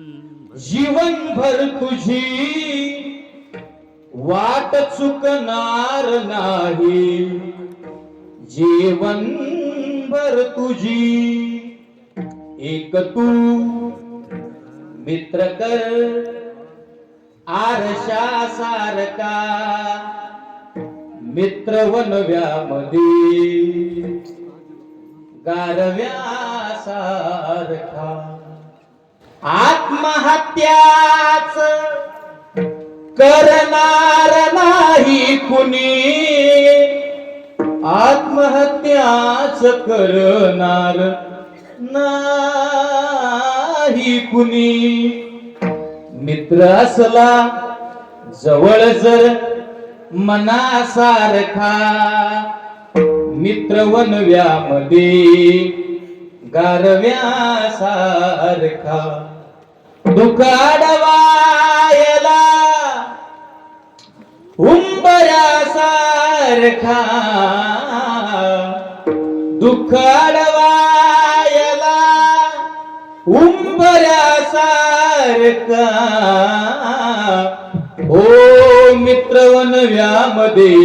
जीवनभर तुझी वाट चुकणार नाही, जीवनभर तुझी एक तू मित्र कर आरशा सारखा, मित्र वनव्यामध्ये गारव्या सारखा. आत्महत्याच करणार नाही कुणी, आत्महत्याच करणार नाही कुणी. मित्र असला जवळ जर मनासारखा, मित्र वनव्यामध्ये गारव्या सारखा. दुःख अडवायला उंबऱ्यासारखा, दुःख अडवायला उंबऱ्यासारखा. ओ मित्र वनव्यामध्ये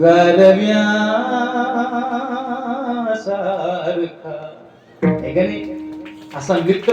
गारव्या सारखा. हे का नाही असा मित्र